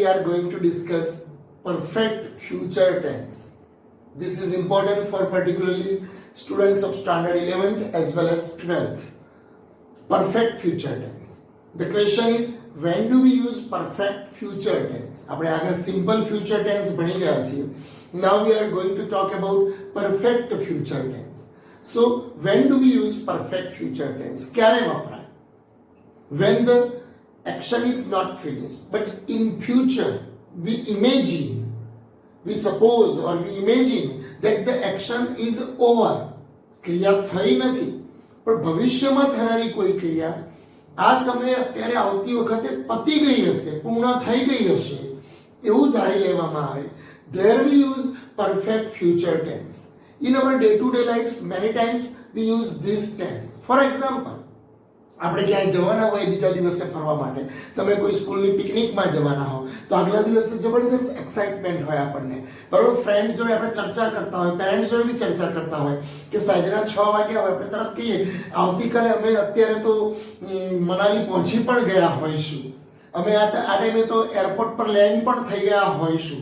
we are going to discuss perfect future tense. This is important for particularly students of standard 11th as well as 12th. Perfect future tense. The question is, when do we use perfect future tense? આપણે આગળ simple future tense ભણી ગયા છીએ. Now we are going to talk about perfect future tense. So, when do we use perfect future tense? ક્યારે વપરાય? When the action is not finished, but in future we imagine, we suppose or we imagine that the action is over. ક્રિયા થઈ નથી, પણ ભવિષ્યમાં થનારી કોઈ ક્રિયા આ સમયે અત્યારે આવતી વખતે પતી ગઈ હશે, પૂર્ણ થઈ ગઈ હશે, એવું ધારી લેવામાં આવે. There we use perfect future tense. In our day-to-day lives, many times we use this tense. For example, આપણે ક્યાંય જવાના હોય બીજા દિવસે ફરવા માટે, તમે કોઈ સ્કૂલની પિકનિકમાં જવાના હો તો આગલા દિવસે જબરજસ્ત એક્સાઇટમેન્ટ હોય આપણને, બરોબર. ફ્રેન્ડ્સ જોડે આપણે ચર્ચા કરતા હોય, પેરેન્ટ્સ જોડે બી ચર્ચા કરતા હોય કે સાંજના 6 વાગ્યા હોય, આપણે તરત કહીએ આવતીકાલે અમે અત્યારે તો મનાલી પહોંચી પણ ગયા હોઈશું, અમે આ ટાઈમે તો એરપોર્ટ પર લેન્ડ પણ થઈ ગયા હોઈશું.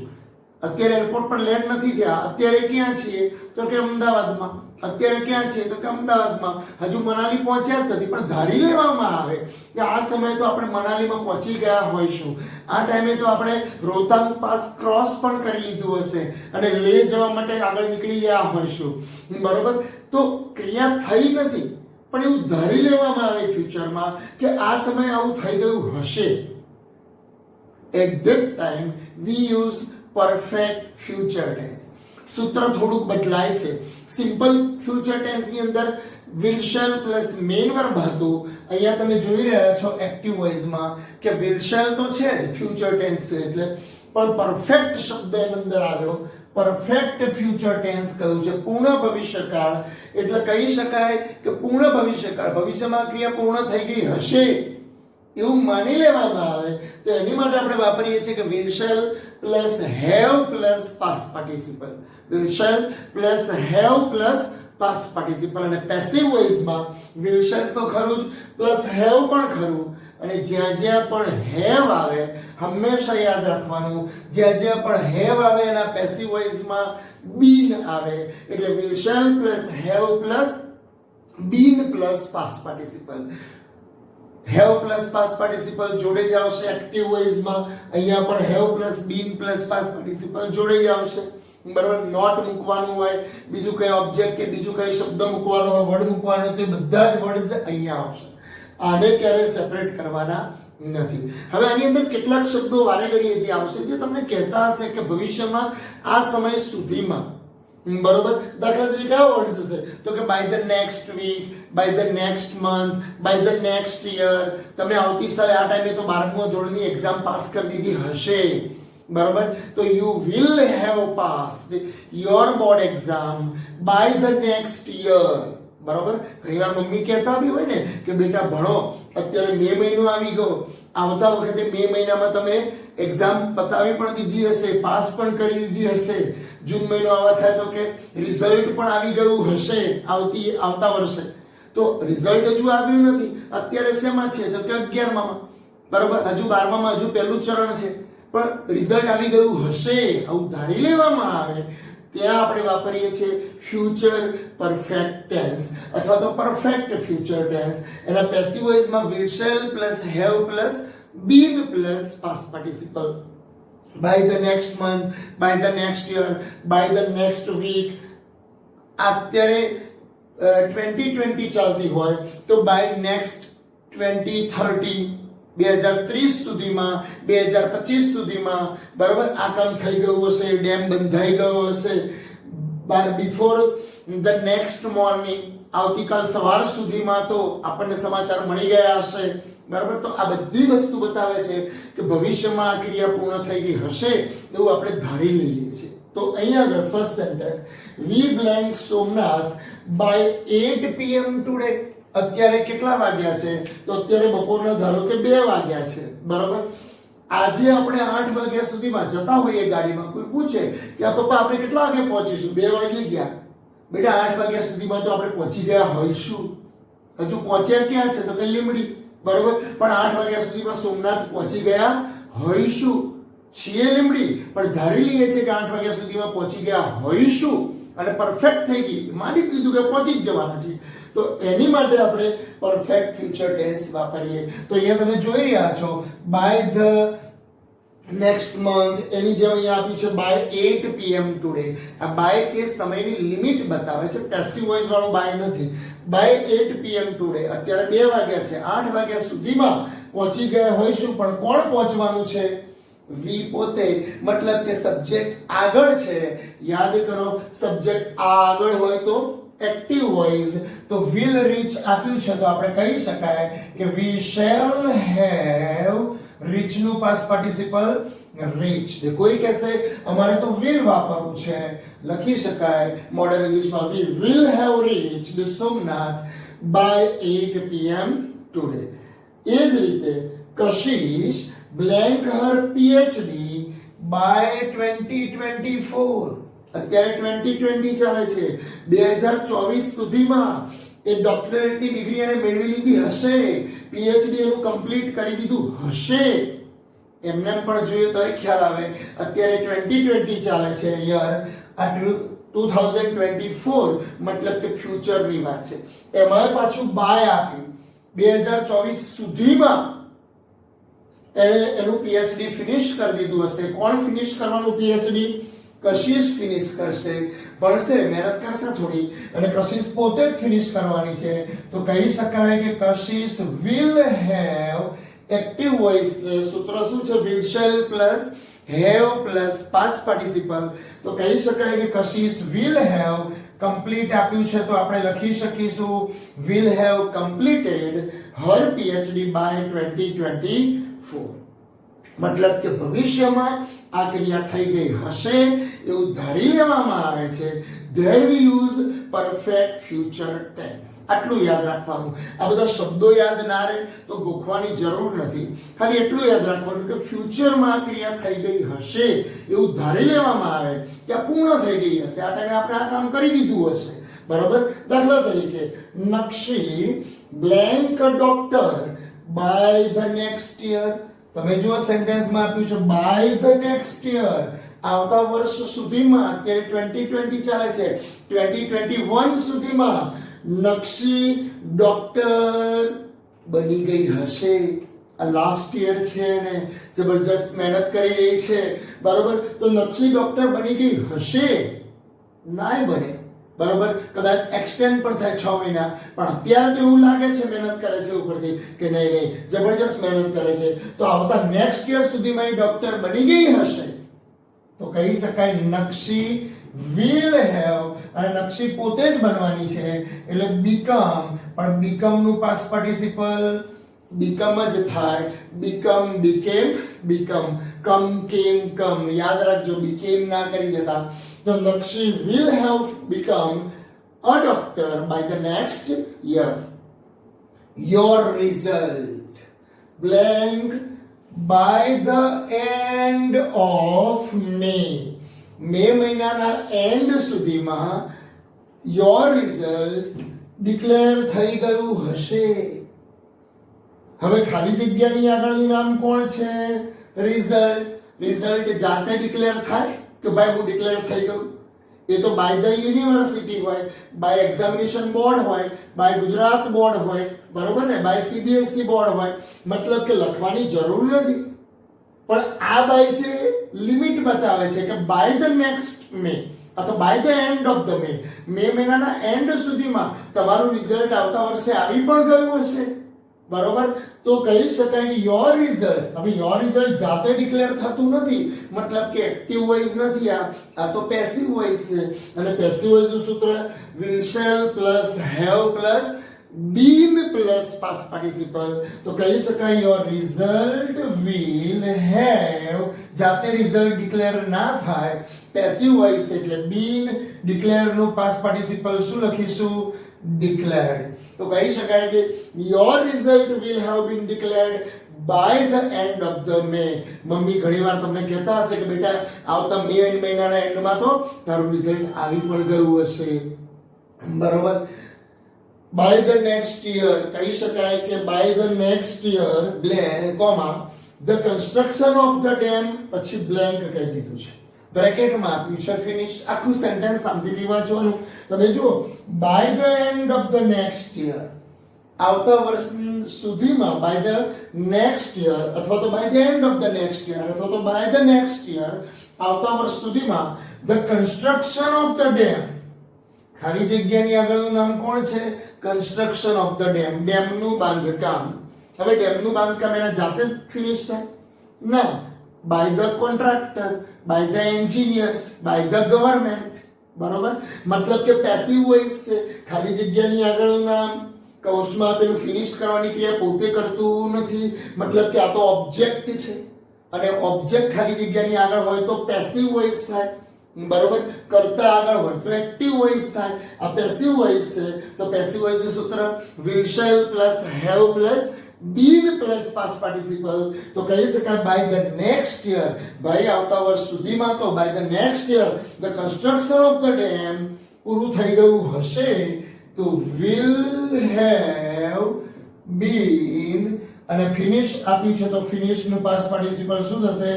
અત્યારે એરપોર્ટ પર લેન્ડ નથી થયા, અત્યારે ક્યાં છીએ તો કે અમદાવાદમાં, અત્યારે ક્યાં છે તો કે અમદાવાદમાં, હજુ મનાલી પહોંચ્યા જ નથી, પણ ધારી લેવામાં આવે કે આ સમયે તો આપણે મનાલીમાં પહોંચી ગયા હોઈશું, આ ટાઈમે તો આપણે રોહતાંગ પાસ ક્રોસ પણ કરી લીધું હશે અને લે જવા માટે આગળ નીકળી ગયા હોઈશું, બરોબર. તો ક્રિયા થઈ નથી, પણ એવું ધારી લેવામાં આવે ફ્યુચરમાં કે આ સમયે આવું થઈ ગયું હશે. At that time we use perfect future tense. સૂત્ર થોડુંક બદલાય છે. સિમ્પલ ફ્યુચર ટેન્સ ની અંદર will shall plus main verb હતું. અહીંયા તમે જોઈ રહ્યા છો એક્ટિવ વોઇસ માં કે will shall તો છે જ, ફ્યુચર ટેન્સ છે એટલે, પણ પરફેક્ટ શબ્દ એની અંદર આવ્યો. પરફેક્ટ ફ્યુચર ટેન્સ કહ્યું છે, પૂર્ણ ભવિષ્યકાળ, એટલે કહી શકાય કે પૂર્ણ ભવિષ્યકાળ, ભવિષ્યમાં ક્રિયા પૂર્ણ થઈ ગઈ હશે એવું માની લેવામાં આવે તો એની માટે આપણે વાપરીએ છીએ કે will shall plus have plus past participle. will shall plus have plus past participle. અને પેસિવ વોઇસ માં will shall તો ખરું જ, પ્લસ have પણ ખરું, અને જ્યાં જ્યાં પણ have આવે હંમેશા યાદ રાખવાનું, જ્યાં જ્યાં પણ have આવે એના પેસિવ વોઇસ માં been આવે, એટલે will shall plus have plus been plus past participle. have plus past participle જોડે જ આવશે એક્ટિવ વોઇસ માં, અહીંયા પણ have plus been plus past participle જોડે જ આવશે, બરાબર. નોટ મૂકવાનું હોય, બીજું કઈ ઓબ્જેક્ટ કે બીજું કઈ શબ્દ મૂકવાનો હોય, વર્ડ મૂકવાનો હોય, તો બધા જ વર્ડ્સ અહીંયા આવશે. આને ક્યારે સેપરેટ કરવાના નથી. હવે આની અંદર કેટલાક શબ્દો વારે ઘડીએ જે આવશે જે તમને કહેતા હશે કે ભવિષ્યમાં આ સમય સુધીમાં, બરોબર. દાખલા તરીકે કયા વર્ડ્સ હશે તો કે by the next week, by the next month, by the next year. તમે આવતી સાલે આ ટાઈમે તો 12મા ધોરણની એક્ઝામ પાસ કરી દીધી હશે, બરોબર. તો you will have passed your board exam by the next year, બરોબર. ઘણીવાર મમ્મી કહેતા બી હોય ને કે બેટા ભણો, અત્યારે મે મહિનો આવી ગયો, આવતા વખતે મે મહિનામાં તમે એક્ઝામ પતાવી પણ દીધી હશે, પાસ પણ કરી દીધી હશે, જૂન મહિનો આવા થાય તો કે રિઝલ્ટ પણ આવી ગયું હશે આવતા વર્ષે. તો રિઝલ્ટ હજુ આવ્યું નથી, અત્યારે શેમાં છે તો કે 11મા, બરોબર. હજુ 12મામાં હજુ પહેલું ચરણ છે, પણ રિઝલ્ટ આવી ગયું હશે આવું ધારી લેવામાં આવે ત્યાં આપણે વાપરીએ છીએ ફ્યુચર પરફેક્ટ ટેન્સ અથવા તો પરફેક્ટ ફ્યુચર ટેન્સ. એના પેસિવ વોઇસમાં will shall plus have plus been plus past participle. by the next month, by the next year, by the next week. અત્યારે 2020 ચાલતી હોય તો by next 2030, 2030 સુધીમાં, 2025 સુધીમાં, બરાબર, આ કામ થઈ ગયું હશે, ડેમ બંધાઈ ગયો હશે. બિફોર ધ નેક્સ્ટ મોર્નિંગ, આવતીકાલ સવાર સુધીમાં તો આપણને સમાચાર મળી ગયા હશે, બરાબર. તો આ બધી વસ્તુ બતાવે છે કે ભવિષ્યમાં આ ક્રિયા પૂર્ણ થઈ ગઈ હશે એવું આપણે ધારી લઈએ છીએ. તો અહીંયા આગળ first sentence, we blank Somnath by 8 PM today. અત્યારે કેટલા વાગ્યા છે તો અત્યારે બપોરના ધારો કે 2 વાગ્યા છે, બરાબર. આજે આપણે 8 વાગ્યા સુધીમાં જતા હોઈએ ગાડીમાં, કોઈ પૂછે કે આ પપ્પા આપણે કેટલા વાગે પહોંચીશું, 2 વાગે ગયા. બેટા 8 વાગ્યા સુધીમાં તો આપણે પહોંચી ગયા હોઈશું, હજુ પહોંચ્યા ક્યાં છે તો કે લીમડી, બરોબર. પણ 8 વાગ્યા સુધીમાં સોમનાથ પહોંચી ગયા હોઈશું. છીએ લીમડી પણ ધારી લઈએ છે કે 8 વાગ્યા સુધીમાં પહોંચી ગયા હોઈશું અને પરફેક્ટ થઈ ગઈ, માની લીધું કે પહોંચી જ જવાના છે, તો એની માટે આપણે પરફેક્ટ ફ્યુચર ટેન્સ વાપરીએ. તો અહીંયા તમે જોઈ રહ્યા છો બાય ધ નેક્સ્ટ મંથ, એની જેમ અહીંયા આપ્યું છે બાય 8 PM ટુડે. આ બાય કે સમયની લિમિટ બતાવે છે, પેસિવ વોઇસ વાળું બાય નથી. બાય 8 PM ટુડે, અત્યારે 2 વાગ્યા છે, 8 વાગ્યા સુધીમાં પહોંચી ગયા હોઈશું, પણ કોણ પહોંચવાનું છે? વી પોતે, મતલબ કે સબ્જેક્ટ આગળ છે. યાદ કરો, સબ્જેક્ટ આગળ હોય તો એક્ટિવ વોઇસ, તો વિલ રીચ આપ્યું છે તો આપણે કહી શકાય કે વી શેલ હેવ, રીચ નું પાસ્ટ પાર્ટિસિપલ રીચ. કોઈ કહેશે અમારે તો વિલ વાપરવું છે, લખી શકાય મોડર્ન ઇંગ્લિશમાં we will have reached Somnath by 8 PM today. એ જ રીતે Kashish blank her PhD by 2024. અત્યારે 2020 ચાલે છે, 2024 સુધીમાં એ ડોક્ટરેટની ડિગ્રી એને મેળવી લીધી હશે, PhD એનું કમ્પ્લીટ કરી દીધું હશે. એમને પણ જોઈએ તો એ ખ્યાલ આવે અત્યારે 2020 ચાલે છે, યર આ 2024 મતલબ કે ફ્યુચરની વાત છે. એમાં પાછું બાય આપ્યું 2024 સુધીમાં એનું PhD ફિનિશ કરી દીધું હશે. કોણ ફિનિશ કરવાનું PhD? કશિશ ફિનિશ કરશે, ભણશે, મહેનત કરશે થોડી, અને કશિશ પોતે જ ફિનિશ કરવાની છે. તો કહી શકાય કે Kashish will have, active voice સૂત્ર શું છે? Will shall plus have plus past participle. તો કહી શકાય કે કશિશ વિલ હેવ કમ્પ્લીટ આપ્યું છે તો આપણે લખી શકીશું will have completed her PhD by 2024. મતલબ કે ભવિષ્યમાં આ ક્રિયા થઈ ગઈ હશે એવું ધારી લેવામાં આવે છે. There we use perfect future tense. આટલું યાદ રાખવાનું. આ બધા શબ્દો યાદ ના રહે તો ગોખવાની જરૂર નથી, ખાલી એટલું યાદ રાખવાનું કે ફ્યુચરમાં આ ક્રિયા થઈ ગઈ હશે એવું ધારી લેવામાં આવે કે આ પૂર્ણ થઈ ગઈ હશે, આ ટાઈમે આપણે આ કામ કરી દીધું હશે, બરોબર. દાખલા તરીકે નક્ષી blank doctor by the next year. તમે જુઓ સેન્ટેન્સમાં આપ્યું છે બાય ધ નેક્સ્ટ યર, આવતા વર્ષ સુધીમાં. અત્યારે 2020 ચાલે છે, 2021 સુધીમાં નક્ષી ડોક્ટર બની ગઈ હશે. આ લાસ્ટ યર છે ને જબરજસ્ત મહેનત કરી રહી છે, બરોબર. તો નક્ષી ડોક્ટર બની ગઈ હશે, ના બને, બરોબર. કદાચ એક્સટેન્ડ પણ થાય 6 મહિના, પણ અત્યારે તો એવું લાગે છે મહેનત કરે છે ઉપરથી કે નહીં જબરજસ્ત મહેનત કરે છે. તો આવતા નેક્સ્ટ યર સુધીમાં એ ડોક્ટર બની ગઈ હશે તો કહી શકાય નક્ષી વિલ હેવ, અને નક્ષી પોતે જ બનવાની છે એટલે બીકમ, પણ બીકમ નું પાસ્ટ પાર્ટિસિપલ બીકમ જ થાય. બીકમ, બીકેમ, બીકમ, કમ, કેમ, કમ. યાદ રાખજો, બીકેમ ના કરી દેતા. તો નક્ષી will have become a doctor by the next year. Your result blank by the end of May. મે મહિનાના એન્ડ સુધીમાં your result ડિક્લેર થઈ ગયું હશે. હવે ખાલી જગ્યાની આગળનું નામ કોણ છે? રિઝલ્ટ. રિઝલ્ટ જાતે ડિક્લેર થાય કે ભાઈ હું ડિક્લેર થઈ ગયું? એ તો બાય ધ યુનિવર્સિટી હોય, બાય એક્ઝામિનેશન બોર્ડ હોય, બાય ગુજરાત બોર્ડ હોય, બરોબર ને, બાય CBSE બોર્ડ હોય. મતલબ કે લખવાની જરૂર નથી, પણ આ બાય છે લિમિટ બતાવે છે કે બાય ધ નેક્સ્ટ મે અથવા by the end of the May મહિનાના એન્ડ સુધીમાં તમારું રિઝલ્ટ આવતા વર્ષે આવી પણ ગયું હશે, બરોબર. તો કહી શકાય કે યોર રિઝલ્ટ. હવે યોર રિઝલ્ટ જાતે ડિક્લેર થતું નથી, મતલબ કે એક્ટિવ વોઇસ નથી, આ તો પેસિવ વોઇસ છે. અને પેસિવ વોઇસ નું સૂત્ર will shall plus have plus been plus past participle. તો કહી શકાય યોર રિઝલ્ટ વિલ હેવ, જાતે રિઝલ્ટ ડિક્લેર ના થાય, પેસિવ વોઇસ એટલે બીન, ડિક્લેર નું પાસ્ટ પાર્ટિસિપલ શું લખીશું? declared. તો કહી શકાય કે your result will have been declared by the end of the May. Mummy ઘણીવાર તમને કહેતા હશે કે બેટા આવતા મે મહિનાના એન્ડમાં તો તારું રિઝલ્ટ આવી પણ ગયું હશે, બરોબર. by the next year કહી શકાય કે by the next year comma the construction of the dam, પછી બ્લેન્ક કહી દીધું છે, બ્રેકેટમાં આપ્યું છે ફિનિશ. આખું સેન્ટેન્સ શાંતિથી વાંચવાનું. તમે જુઓ, by the end of the next year, આવતા વર્ષ સુધીમાં, બાય ધ નેક્સ્ટ યર અથવા તો by the end of the next year અથવા તો બાય ધ નેક્સ્ટ યર, આવતા વર્ષ સુધીમાં the construction of the dam, ખાલી જગ્યાની આગળનું નામ કોણ છે? કન્સ્ટ્રક્શન ઓફ ધ ડેમ, ડેમનું બાંધકામ. હવે ડેમનું બાંધકામ એના જાતે જ ફિનિશ થાય? ના, by the contractor, by the engineers, by the government. બરોબર? મતલબ કે પેસિવ વોઇસ છે, ખાલી જગ્યાની આગળનું નામ, કૌંસમાં પેલું ફિનિશ કરવાની ક્રિયા પોતે કરતું નથી, મતલબ કે આ તો ઓબ્જેક્ટ છે, અને ઓબ્જેક્ટ ખાલી જગ્યાની આગળ હોય તો પેસિવ વોઇસ થાય. બરોબર? કરતા આગળ હોય તો એક્ટિવ વોઇસ થાય. આ પેસિવ વોઇસ છે, તો પેસિવ વોઇસ નું સૂત્ર will, shall plus have plus been plus past participle. તો કહી શકાય બાય ધ નેક્સ્ટ યર, ભાઈ આવતા વર્ષ સુધીમાં, તો by the next year the construction of the dam પૂરું થઈ ગયું હશે, તો will have been, અને ફિનિશ આપ્યું છે તો ફિનિશ નું પાસ્ટ પાર્ટિસિપલ શું થશે?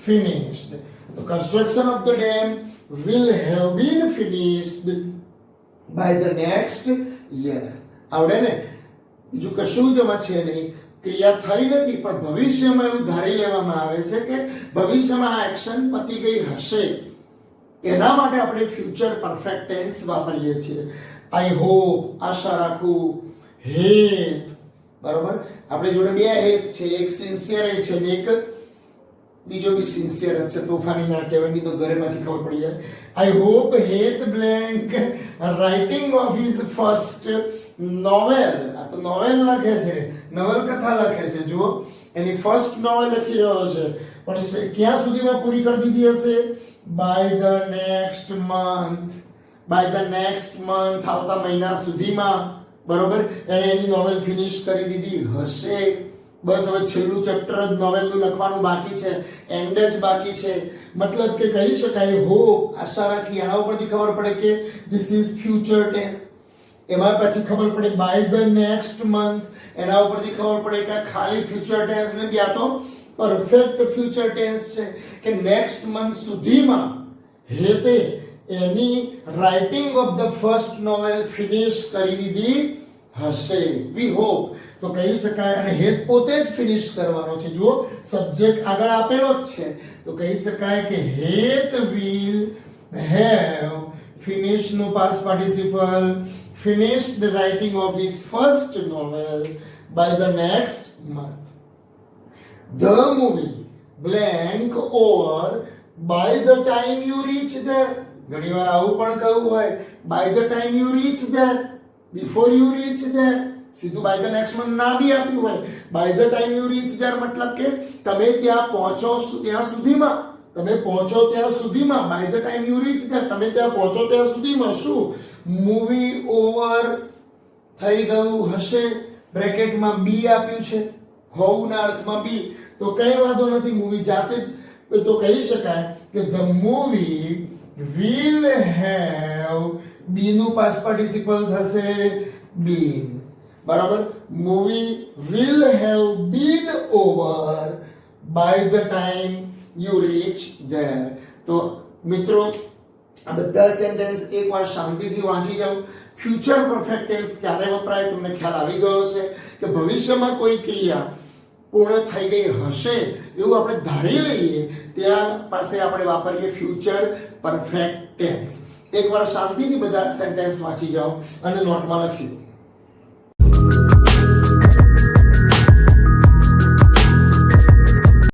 finished. તો construction of the dam will have been finished by the next year. આવડે ને? બીજું કશું જ એમાં છે નહીં, ક્રિયા થઈ નથી, પણ ભવિષ્યમાં એવું ધારી લેવામાં આવે છે કે ભવિષ્યમાં આ એક્શન પતી ગઈ હશે. એના માટે આપણે ફ્યુચર પરફેક્ટ ટેન્સ વાપરીએ છીએ. આઈ હોપ, આશા રાખું, હેત. બરોબર? આપણી જોડે બે હેત છે, એક સિન્સિયર છે ને એક બીજો બી સિન્સિયર છે, તોફાની ના કહેવાય, નહીં તો ઘરે પાછી ખબર પડી જાય. આઈ હોપ હેત blank writing of his first novel. આ તો નોવેલ લખે છે, નવલકથા લખે છે. જુઓ, એની ફર્સ્ટ નોવેલ લખી રહ્યો છે, પણ ક્યાં સુધીમાં પૂરી કરી દીધી હશે? By the next month. By the next month, આવતા મહિના સુધીમાં. બરોબર? એને એની નોવેલ ફિનિશ કરી દીધી હશે. બસ હવે છેલ્લું ચેપ્ટર જ નોવેલનું લખવાનું બાકી છે, એન્ડ જ બાકી છે. મતલબ કે કહી શકાય હોપ, આશા રાખી, આના ઉપરથી ખબર પડે કે ધીસ ઇઝ ફ્યુચર ટેન્સ. એમાં પછી ખબર પડે બાય ધ નેક્સ્ટ મંથ, એના ઉપરથી ખબર પડે કે ખાલી ફ્યુચર ટેન્સ નથી, આ તો પરફેક્ટ ફ્યુચર ટેન્સ છે, કે નેક્સ્ટ મંથ સુધીમાં હેતે Annie writing of the first novel finish કરી દીધી હશે. We hope. તો કહી શકાય, અને હેત પોતે જ ફિનિશ કરવાનો છે. જુઓ, સબ્જેક્ટ આગળ આપેલો જ છે, તો કહી શકાય કે હેત will have, ફિનિશ નું past participle, finished the writing of his first novel by the next month. The movie blank over by the time you reach there. ઘણીવાર આવું પણ કહ્યું હોય, by the time you reach there, before you reach there. સીધું by the next month ના બી આપ્યું હોય. by the time you reach there મતલબ કે તમે ત્યાં પહોંચો ત્યાં સુધીમાં, તમે પહોંચો ત્યાં સુધીમાં. by the time you reach there, તમે ત્યાં પહોંચો ત્યાં સુધીમાં શું? મૂવી ઓવર થઈ ગયું હશે, બ્રેકેટમાં બી આપ્યું છે, હોવના અર્થમાં બી. તો કઈ વાંધો નથી, મૂવી જાતે જ. તો કહી શકાય કે ધ મૂવી will have, બી નું પાસ્ટ પાર્ટિસિપલ થશે been. બરાબર? Movie will have been over by the time you reach there. તો મિત્રો, આ બધા સેન્ટેન્સ એકવાર શાંતિથી વાંચી જાઓ. ફ્યુચર પરફેક્ટ ટેન્સ ક્યારે વપરાય તમને ખ્યાલ આવી ગયો છે કે ભવિષ્યમાં કોઈ ક્રિયા પૂર્ણ થઈ ગઈ હશે એવું આપણે ધારી લઈએ, ત્યાં પાસે આપણે વાપરીએ ફ્યુચર પરફેક્ટ ટેન્સ. એકવાર શાંતિથી બધા સેન્ટેન્સ વાંચી જાઓ અને નોટમાં લખી દો.